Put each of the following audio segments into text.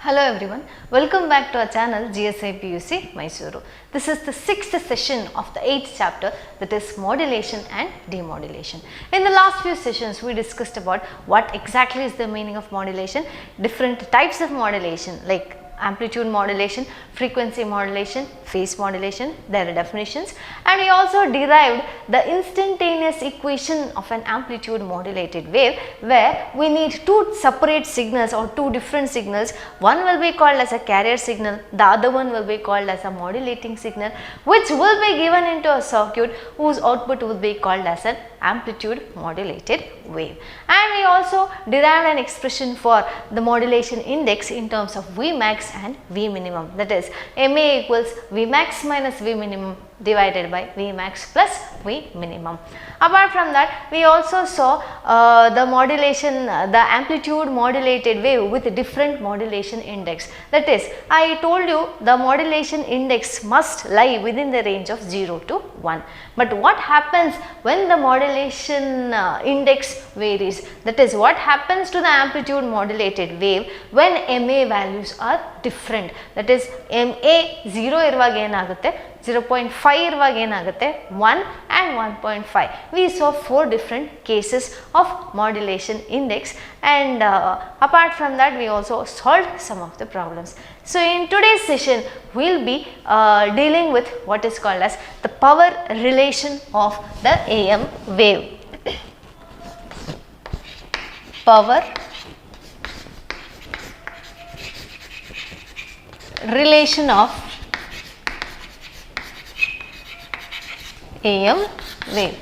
Hello everyone, welcome back to our channel GSI PUC Mysuru. This is the 6th session of the 8th chapter, that is modulation and demodulation. In the last few sessions we discussed about what exactly is the meaning of modulation, different types of modulation like amplitude modulation, frequency modulation, phase modulation, their definitions, and we also derived the instantaneous equation of an amplitude modulated wave where we need two separate signals or two different signals. One will be called as a carrier signal, the other one will be called as a modulating signal, which will be given into a circuit whose output will be called as an amplitude modulated wave. And we also derived an expression for the modulation index in terms of Vmax and V minimum, that is MA equals Vmax minus V minimum divided by Vmax plus V minimum. Apart from that, we also saw the modulation, the amplitude modulated wave with different modulation index. That is, I told you the modulation index must lie within the range of 0 to 1. But what happens when the modulation index varies? That is, what happens to the amplitude modulated wave when MA values are different? That is, MA 0 iruvag enagutte, 0.5 iruvag enagutte, 1 and 1.5. We saw 4 different cases of modulation index, and apart from that we also solved some of the problems. So in today's session we will be dealing with what is called as the power relation of the AM wave. Power relation of AM wave.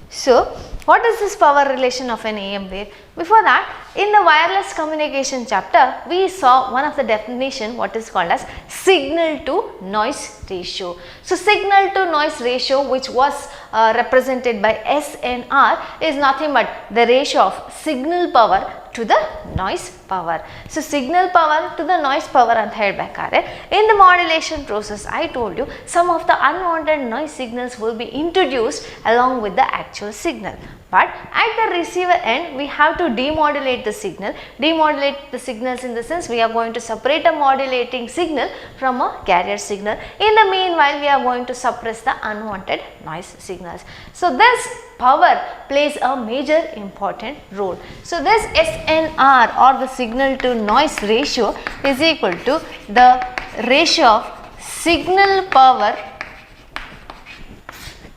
So what is this power relation of an AM wave? Before that, in the wireless communication chapter, we saw one of the definition, what is called as signal to noise ratio. So signal to noise ratio, which was represented by SNR, is nothing but the ratio of signal power to the noise power. So signal power to the noise power anta helbekare, in the modulation process I told you some of the unwanted noise signals will be introduced along with the actual signal. But at the receiver end we have to demodulate the signal. Demodulate the signals in the sense we are going to separate a modulating signal from a carrier signal. In the meanwhile we are going to suppress the unwanted noise signals. So this power plays a major important role. So this SNR or the signal to noise ratio is equal to the ratio of signal power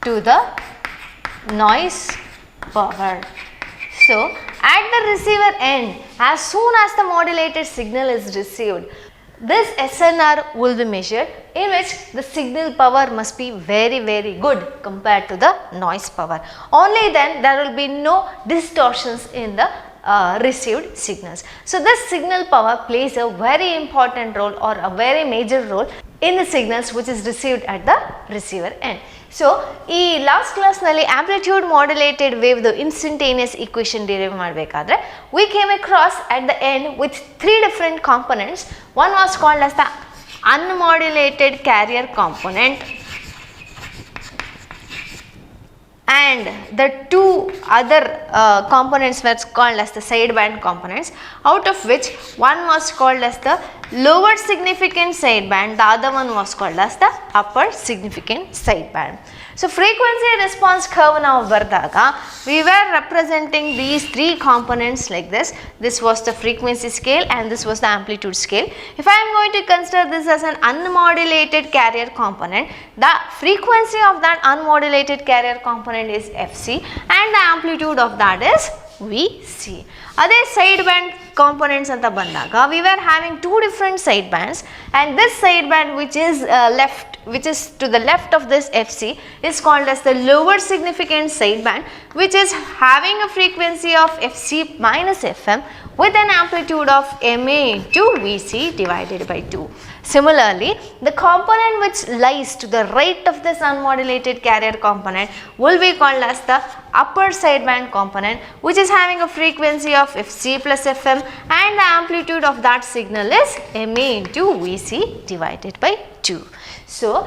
to the noise power. So at the receiver end, as soon as the modulated signal is received, this SNR will be measured, in which the signal power must be very good compared to the noise power. Only then there will be no distortions in the received signals. So this signal power plays a very important role or a very major role in the signals which is received at the receiver end. So, in last class nalli amplitude modulated wave the instantaneous equation derive madbekadre we came across at the end with 3 different components. One was called as the unmodulated carrier component, and the 2 other components were called as the sideband components, out of which one was called as the lower significant sideband, the other one was called as the upper significant sideband. So frequency response curve now vardaga, we were representing these 3 components like this. This was the frequency scale and this was the amplitude scale. If I am going to consider this as an unmodulated carrier component, the frequency of that unmodulated carrier component is Fc and the amplitude of that is Vc. Other sideband components anta bandaga, we were having 2 different sidebands, and this sideband which is to the left of this Fc is called as the lower significant sideband, which is having a frequency of Fc minus Fm with an amplitude of Ma into Vc divided by 2. Similarly, the component which lies to the right of this unmodulated carrier component will be called as the upper sideband component which is having a frequency of Fc plus Fm and the amplitude of that signal is Ma into Vc divided by 2. So,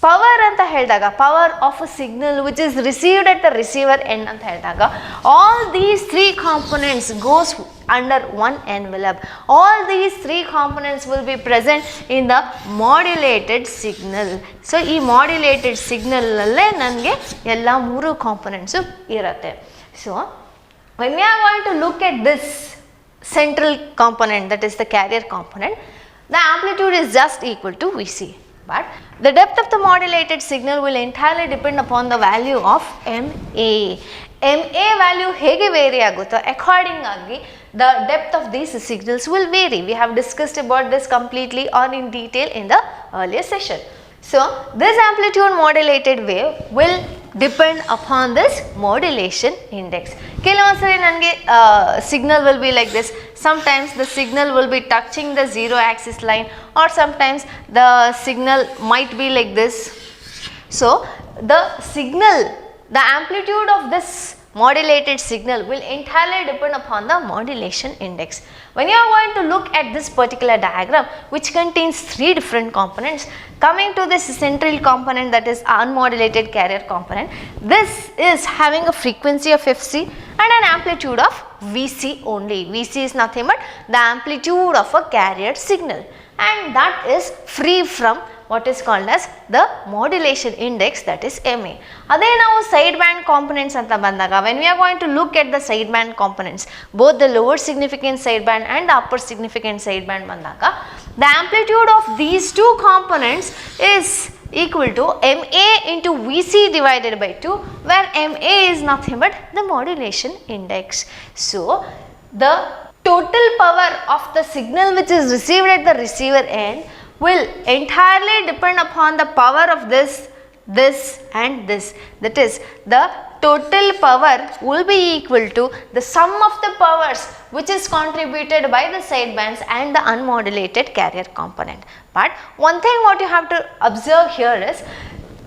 power anta helidaga, power of a signal which is received at the receiver end anta helidaga, all these three components goes under one envelope. All these three components will be present in the modulated signal. So, ee modulated signal nalle nange ella mooru components irutte. So, when we are going to look at this central component, that is the carrier component, the amplitude is just equal to Vc. But the depth of the modulated signal will entirely depend upon the value of Ma. Ma value hege vary agutto, according agi the depth of these signals will vary. We have discussed about this completely or in detail in the earlier session. So, this amplitude modulated wave will depend upon this modulation index. Kelavansari nange signal will be like this. Sometimes the signal will be touching the zero axis line, or sometimes the signal might be like this. So, the signal, the amplitude of this modulated signal will entirely depend upon the modulation index. When you are going to look at this particular diagram which contains three different components, coming to this central component, that is unmodulated carrier component, this is having a frequency of Fc and an amplitude of Vc only. Vc is nothing but the amplitude of a carrier signal, and that is free from what is called as the modulation index, that is Ma. Ade now sideband components anta bandaga, when we are going to look at the sideband components, both the lower significant sideband and the upper significant sideband bandaga, the amplitude of these two components is equal to Ma into Vc divided by 2, where Ma is nothing but the modulation index. So, the total power of the signal which is received at the receiver end will entirely depend upon the power of this and this. That is, the total power will be equal to the sum of the powers which is contributed by the sidebands and the unmodulated carrier component. But one thing what you have to observe here is,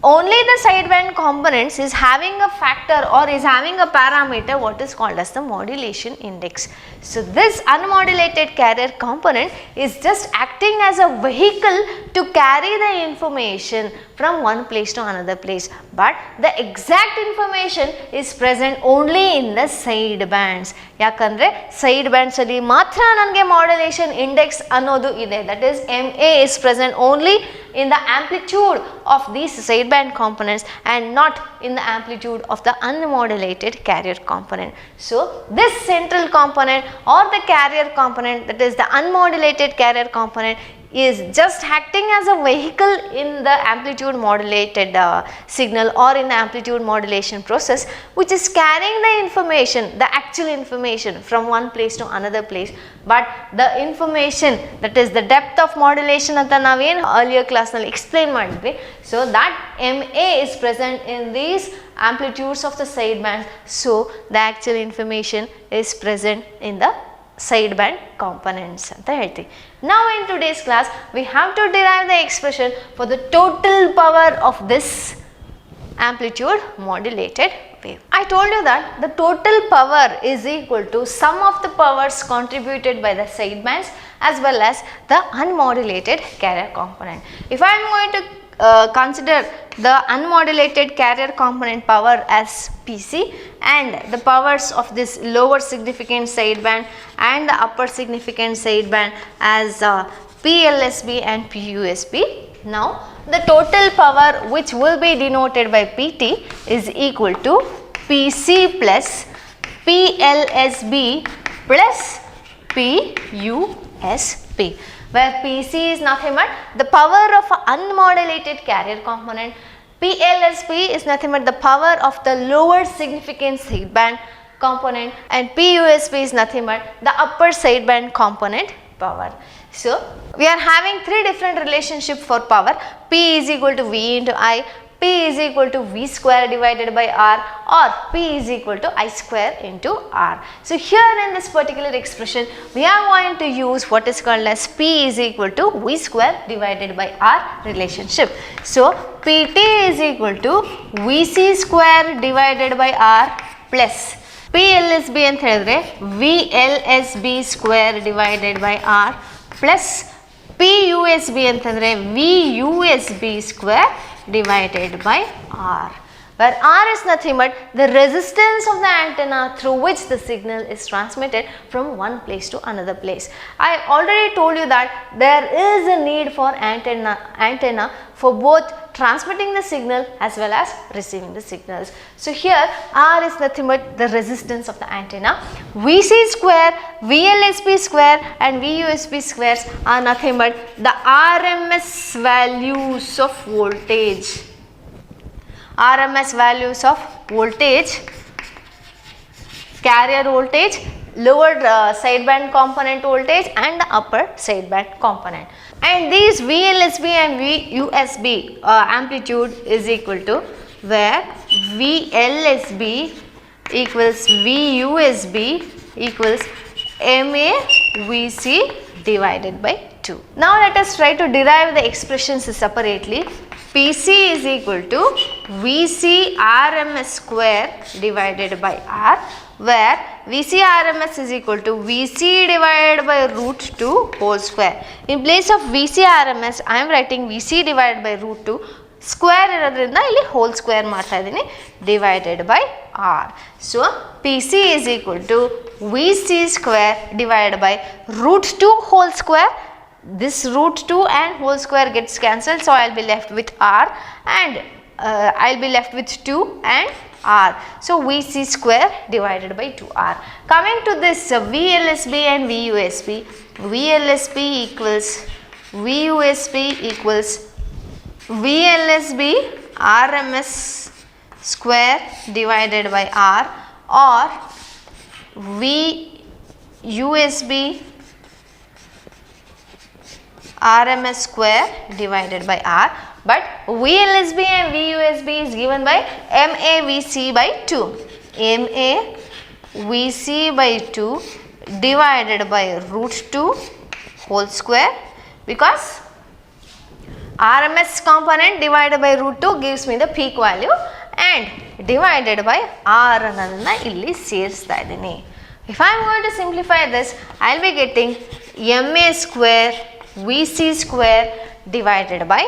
only the sideband components is having a factor or is having a parameter what is called as the modulation index. So, this unmodulated carrier component is just acting as a vehicle to carry the information from one place to another place, but the exact information is present only in the sidebands. Yakandre sidebands alli matra nange modulation index annodu ide, that is Ma is present only in the amplitude of these sideband components and not in the amplitude of the unmodulated carrier component. So, this central component or the carrier component, that is the unmodulated carrier component, is just acting as a vehicle in the amplitude modulated signal or in the amplitude modulation process, which is carrying the information, the actual information from one place to another place. But the information, that is the depth of modulation anta naven earlier class nalli explain madidve. So, that Ma is present in these amplitudes of the sidebands. So, the actual information is present in the sideband components anta helti. Now, in today's class we have to derive the expression for the total power of this amplitude modulated wave. I told you that the total power is equal to sum of the powers contributed by the sidebands as well as the unmodulated carrier component. If I am going to consider the unmodulated carrier component power as Pc and the powers of this lower significant sideband and the upper significant sideband as PLSB and PUSB. Now, the total power which will be denoted by Pt is equal to Pc plus PLSB plus PUSB, where Pc is nothing but the power of an unmodulated carrier component, PLSB is nothing but the power of the lower significant sideband component, and PUSB is nothing but the upper sideband component power. So, we are having three different relationships for power. P is equal to V into I, P is equal to V square divided by R, or P is equal to I square into R. So, here in this particular expression we are going to use what is called as P is equal to V square divided by R relationship. So, Pt is equal to Vc square divided by R plus P L S B ಅಂತ ಹೇಳಿದ್ರೆ V L S B square divided by R plus P U S B ಅಂತಂದರೆ V U S B square divided by R, where R is nothing but the resistance of the antenna through which the signal is transmitted from one place to another place. I already told you that there is a need for antenna for both transmitting the signal as well as receiving the signals. So here R is nothing but the resistance of the antenna. Vc square, VLSB square and VUSB squares are nothing but the RMS values of voltage. RMS values of voltage, carrier voltage, lower sideband component voltage and the upper sideband component. And these VLSB and VUSB amplitude is equal to where VLSB equals VUSB equals MAVC divided by 2. Now let us try to derive the expressions separately. PC is equal to VC RMS square divided by R, where VC RMS is equal to VC divided by root 2 whole square. In place of VC RMS, I am writing VC divided by root 2 square ಇರೋದ್ರಿಂದ ಇಲ್ಲಿ whole square ಮಾಡ್ತಾ ಇದ್ದೀನಿ divided by R. So PC is equal to VC square divided by root 2 whole square. This root 2 and whole square gets cancelled, so I will be left with R and I will be left with 2 and R. So VC square divided by 2R. Coming to this VLSB and VUSB, VLSB equals VUSB equals VLSB RMS square divided by R or VUSB RMS square divided by R, but VLSB and VUSB is given by MAVC by 2. MAVC by 2 divided by root 2 whole square, because RMS component divided by root 2 gives me the peak value and divided by R ಅನ್ನೋದನ್ನ ಇಲ್ಲಿ ಸೇರಿಸ್ತಾ ಇದ್ದೀನಿ. If I am going to simplify this, I will be getting MA square VC square divided by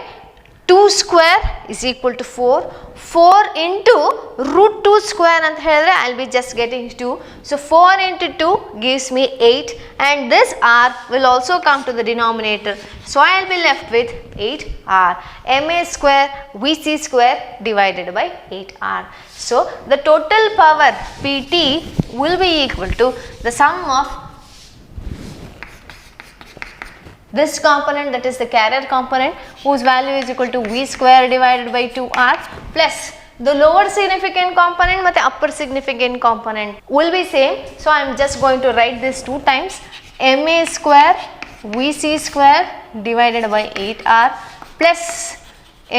2 square is equal to 4. 4 into root 2 square and I will be just getting 2. So 4 into 2 gives me 8 and this R will also come to the denominator. So I will be left with 8R. MA square VC square divided by 8R. So the total power PT will be equal to the sum of this component, that is the carrier component, whose value is equal to V square divided by 2R, plus the lower significant component and the upper significant component will be same. So I am just going to write this 2 times. MA square VC square divided by 8R plus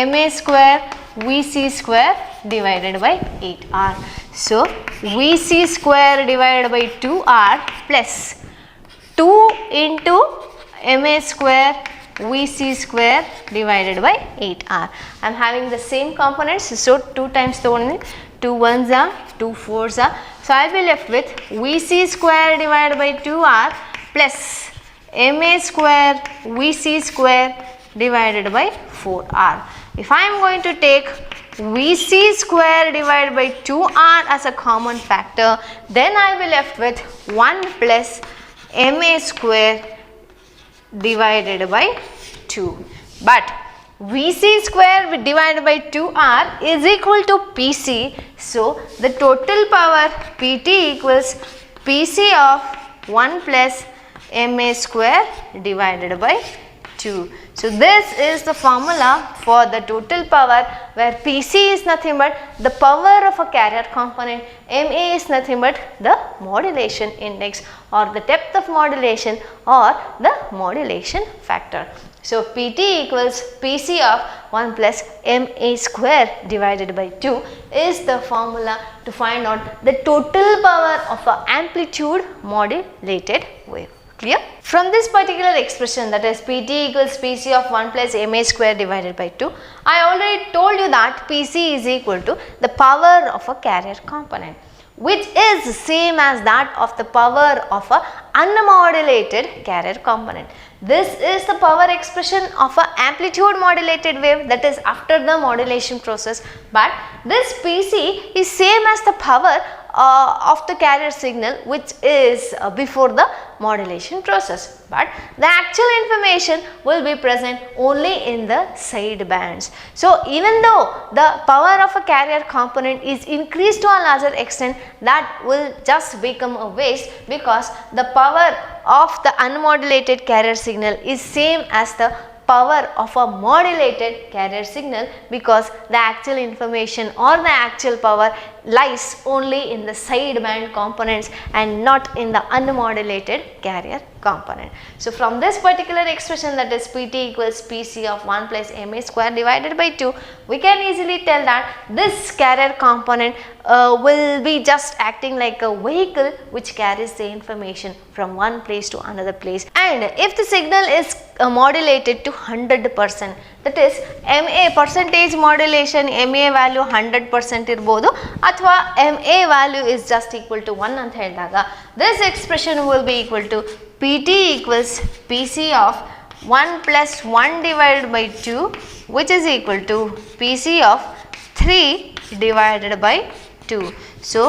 MA square VC square divided by 8R. So VC square divided by 2R plus 2 into MA square VC square divided by 8R. I am having the same components, so 2 times the one, 2 ones are, 2 fours are. So I will be left with VC square divided by 2R plus MA square VC square divided by 4R. If I am going to take VC square divided by 2R as a common factor, then I will be left with 1 plus MA square divided by 2. But VC square divided by 2R is equal to PC. So the total power PT equals PC of 1 plus MA square divided by 2. So this is the formula for the total power, where PC is nothing but the power of a carrier component, MA is nothing but the modulation index or the depth of modulation or the modulation factor. So PT equals PC of 1 plus MA square divided by 2 is the formula to find out the total power of an amplitude modulated wave. Clear? From this particular expression, that is PT equals PC of 1 plus MA square divided by 2, I already told you that PC is equal to the power of a carrier component. which is same as that of the power of a unmodulated carrier component. This is the power expression of a amplitude modulated wave, that is after the modulation process, but this Pc is same as the power of the carrier signal which is before the modulation process, but the actual information will be present only in the side bands. So even though the power of a carrier component is increased to a larger extent, that will just become a waste, because the power of the unmodulated carrier signal is same as the power of a modulated carrier signal, because the actual information or the actual power lies only in the sideband components and not in the unmodulated carrier component. So from this particular expression, that is Pt equals Pc of 1 plus Ma square divided by 2, we can easily tell that this carrier component will be just acting like a vehicle which carries the information from one place to another place. And if the signal is modulated to 100%, that is MA percentage modulation, MA value 100% ಇರಬಹುದು ಅಥವಾ MA value is just equal to 1 ಅಂತ ಹೇಳಿದಾಗ, this expression will be equal to Pt equals Pc of 1 plus 1 divided by 2, which is equal to Pc of 3 divided by 2. So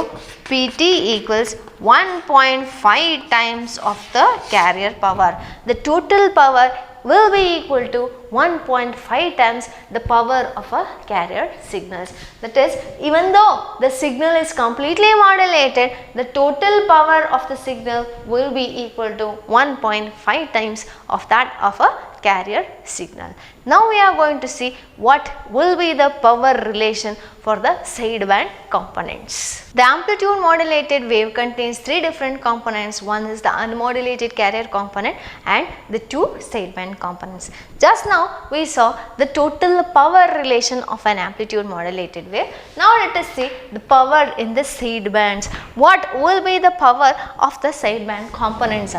Pt equals 1.5 times of the carrier power. The total power will be equal to 1.5 times the power of a carrier signals. That is, even though the signal is completely modulated, the total power of the signal will be equal to 1.5 times of that of a carrier signal. Now we are going to see what will be the power relation for the sideband components. The amplitude modulated wave contains three different components. One is the unmodulated carrier component and the two sideband components. Just now we saw the total power relation of an amplitude modulated wave. Now let us see the power in the sidebands. What will be the power of the sideband components?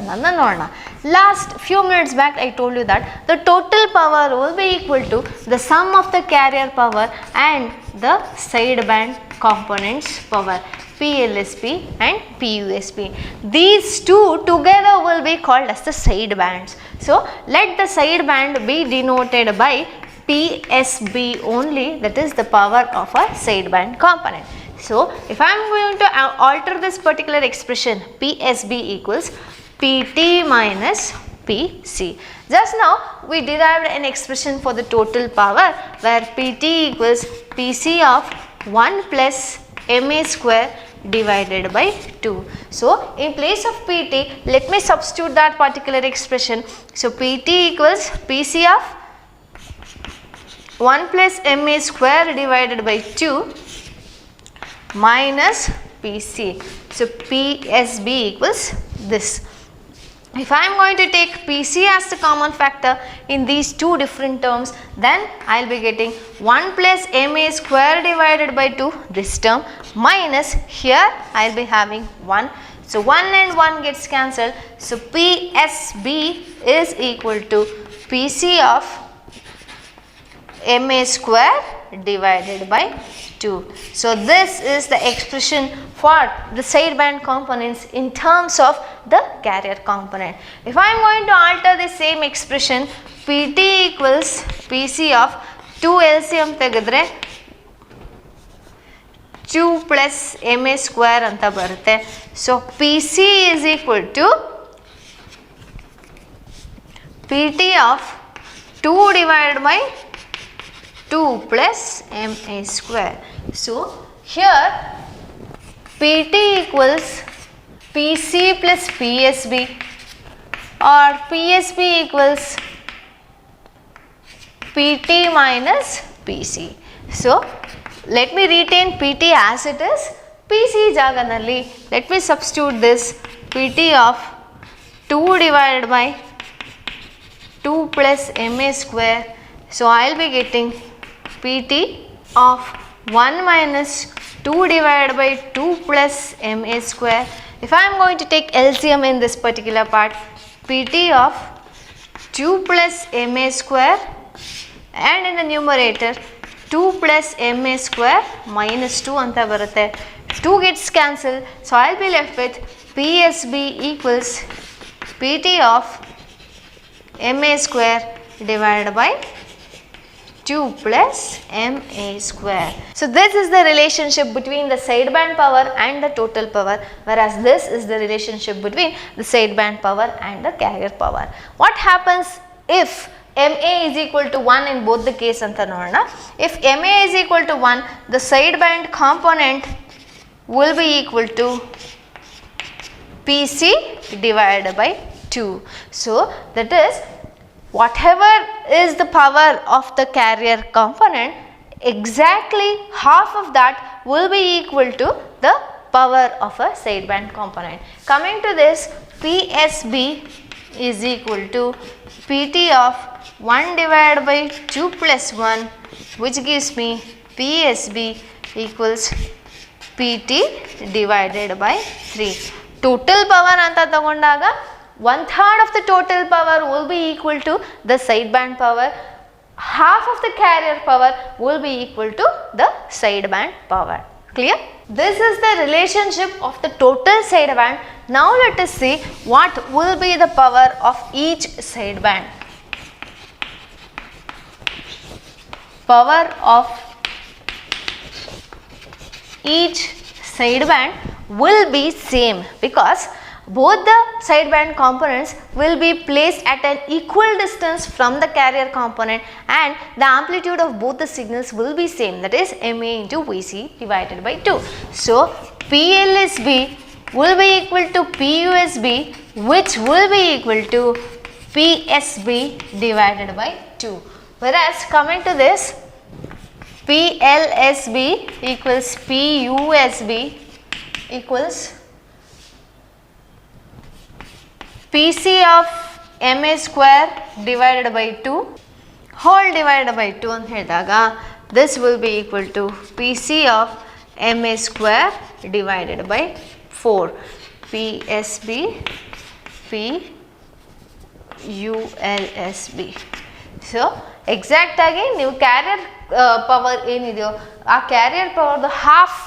Last few minutes back I told you that the total power will be equal to the sum of the carrier power and the sideband components power, PLSP and PUSP. These two together will be called as the sidebands. So let the sideband be denoted by PSB only, that is the power of a sideband component. So if I am going to alter this particular expression, PSB equals PT minus PC. Just now we derived an expression for the total power where PT equals PC of 1 plus Ma square divided by 2. So in place of PT, let me substitute that particular expression. So PT equals PC of 1 plus Ma square divided by 2 minus PC. So PSB equals this. If I am going to take PC as the common factor in these two different terms, then I will be getting 1 plus Ma square divided by 2, this term, minus here I will be having 1. So 1 and 1 gets cancelled. So PSB is equal to PC of Ma square divided by 2. So this is the expression for the sideband components in terms of the carrier component. If I am going to alter the same expression, PT equals PC of 2 LCM ತೆಗೆದ್ರೆ 2 plus Ma square ಅಂತ ಬರುತ್ತೆ. So PC is equal to PT of 2 divided by 2 plus Ma square. So here PT equals PC plus PSB or PSB equals PT minus PC. So let me retain PT as it is. PC jaganalli let me substitute this PT of 2 divided by 2 plus Ma square. So I will be getting PT of 1 minus 2 divided by 2 plus Ma square. If I am going to take LCM in this particular part, PT of 2 plus Ma square and in the numerator 2 plus Ma square minus 2 anta barutte. 2 gets cancelled. So I will be left with PSB equals PT of MA square divided by 2 plus MA square. So this is the relationship between the sideband power and the total power, whereas this is the relationship between the sideband power and the carrier power. What happens if MA is equal to 1 in both the case anta nodona? If MA is equal to 1, the sideband component will be equal to PC divided by 2. So that is, whatever is the power of the carrier component, exactly half of that will be equal to the power of a sideband component. Coming to this, PSB is equal to PT of 1 divided by 2 plus 1, which gives me PSB equals PT divided by 3. Total power anta tagondaga 1/3 of the total power will be equal to the sideband power, half of the carrier power will be equal to the sideband power. Clear? This is the relationship of the total sideband. Now let us see what will be the power of each sideband. Power of each sideband will be same because both the sideband components will be placed at an equal distance from the carrier component, and the amplitude of both the signals will be same, that is MA into VC divided by 2. So PLSB will be equal to PUSB, which will be equal to PSB divided by 2. Whereas coming to this, PLSB equals PUSB equals PC of MA square divided by 2 whole divided by 2 ಅಂತ ಹೇಳಿದಾಗ this will be equal to PC of MA square divided by 4. PSB PULSB. So exact ಆಗಿ ನೀವು carrier power ಏನಿದೆಯೋ ಆ carrier ಪವರ್ದು half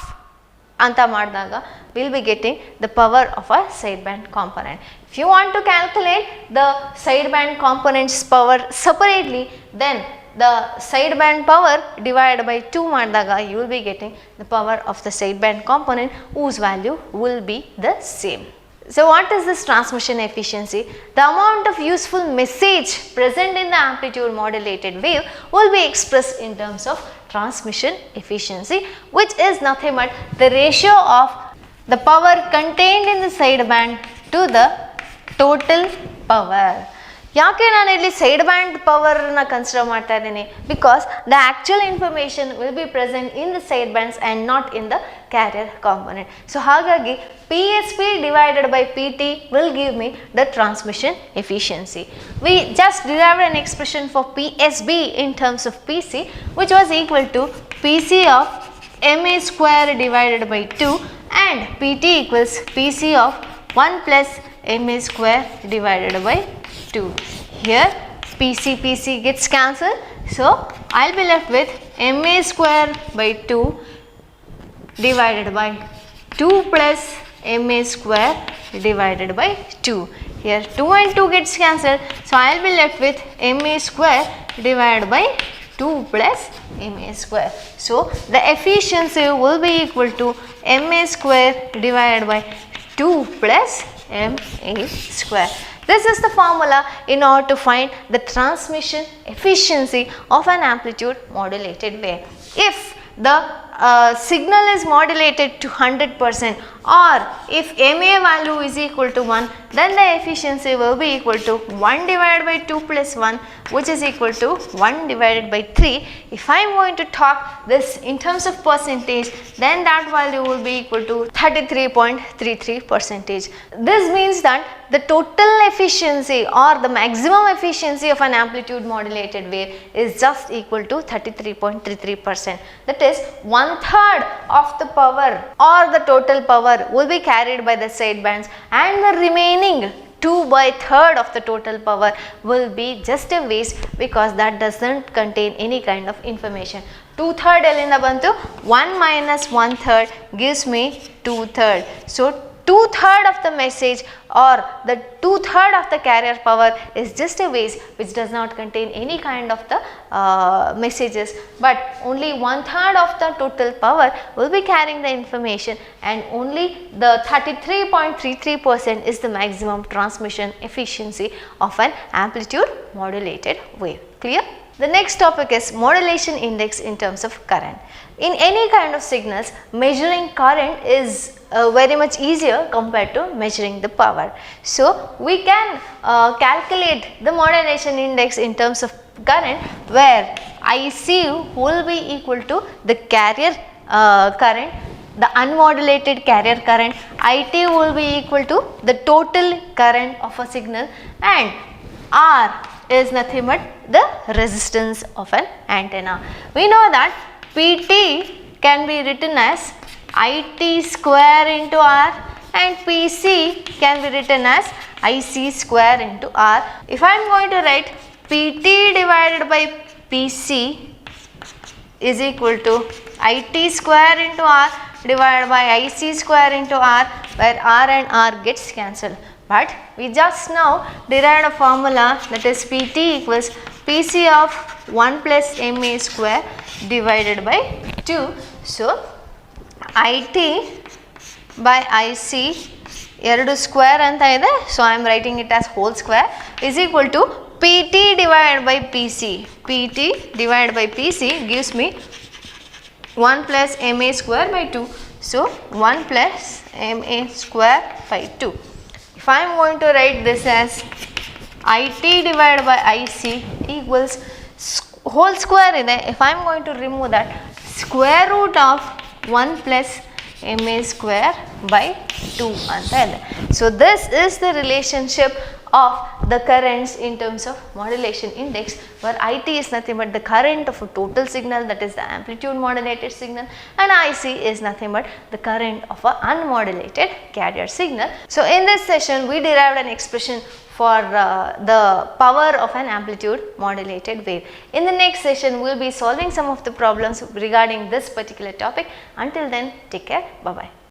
ಅಂತ ಮಾಡಿದಾಗ we'll be getting the power of a sideband component. If you want to calculate the sideband components power separately, then the sideband power divided by 2 ಮಾಡಿದಾಗ you will be getting the power of the sideband component whose value will be the same. So what is this transmission efficiency? The amount of useful message present in the amplitude modulated wave will be expressed in terms of transmission efficiency, which is nothing but the ratio of the power contained in the sideband to the total power. ಯಾಕೆ ನಾನು ಇಲ್ಲಿ sideband powerನ consider ಮಾಡ್ತಾ ಇದ್ದೀನಿ? Because the actual information will be present in the sidebands and not in the carrier component. So ಹಾಗಾಗಿ PSP divided by PT will give me the transmission efficiency. We just derived an expression for PSB in terms of PC, which was equal to PC of MA square divided by 2 and PT equals PC of 1 plus MA square divided by 2. Here PC gets cancelled, so I'll be left with MA square by 2 divided by 2 plus MA square divided by 2. Here 2 and 2 gets cancelled, so I'll be left with MA square divided by 2 plus MA square. So the efficiency will be equal to MA square divided by 2 plus MA square. This is the formula in order to find the transmission efficiency of an amplitude modulated wave. If the signal is modulated to 100% or if MA value is equal to 1, then the efficiency will be equal to 1 divided by 2 plus 1, which is equal to 1 divided by 3. If I am going to talk this in terms of percentage, then that value will be equal to 33.33%. This means that the total efficiency or the maximum efficiency of an amplitude modulated wave is just equal to 33.33%. That is 1/3 of the power or the total power will be carried by the sidebands, and the remaining 2/3 of the total power will be just a waste because that doesn't contain any kind of information. 2/3 elinda bantu 1 minus 1/3 gives me 2/3. So 2/3 of the message or the 2/3 of the carrier power is just a waste which does not contain any kind of the messages, but only 1/3 of the total power will be carrying the information, and only the 33.33% is the maximum transmission efficiency of an amplitude modulated wave. Clear? The next topic is modulation index in terms of current. In any kind of signals, measuring current is very much easier compared to measuring the power. So we can calculate the modulation index in terms of current, where IC will be equal to the carrier current, the unmodulated carrier current. IT will be equal to the total current of a signal, and R is nothing but the resistance of an antenna. We know that PT can be written as IT square into R, and PC can be written as IC square into R. If I am going to write PT divided by PC is equal to IT square into R divided by IC square into R, where R and R gets cancelled. But we just now derived a formula, that is PT equals PC of 1 plus MA square divided by 2. So IT by IC ಎರಡು square ಅಂತ ಇದೆ, so I am writing it as whole square is equal to PT divided by PC. PT divided by PC gives me 1 plus MA square by 2. So 1 plus MA square by 2. If I am going to write this as IT divided by IC equals whole square ide, if I am going to remove that, square root of 1 plus MA square by 2 anta ide. So this is the relationship of the currents in terms of modulation index, where IT is nothing but the current of a total signal, that is the amplitude modulated signal, and IC is nothing but the current of a unmodulated carrier signal. So in this session we derived an expression for the power of an amplitude modulated wave. In the next session we will be solving some of the problems regarding this particular topic. Until then, take care, bye bye.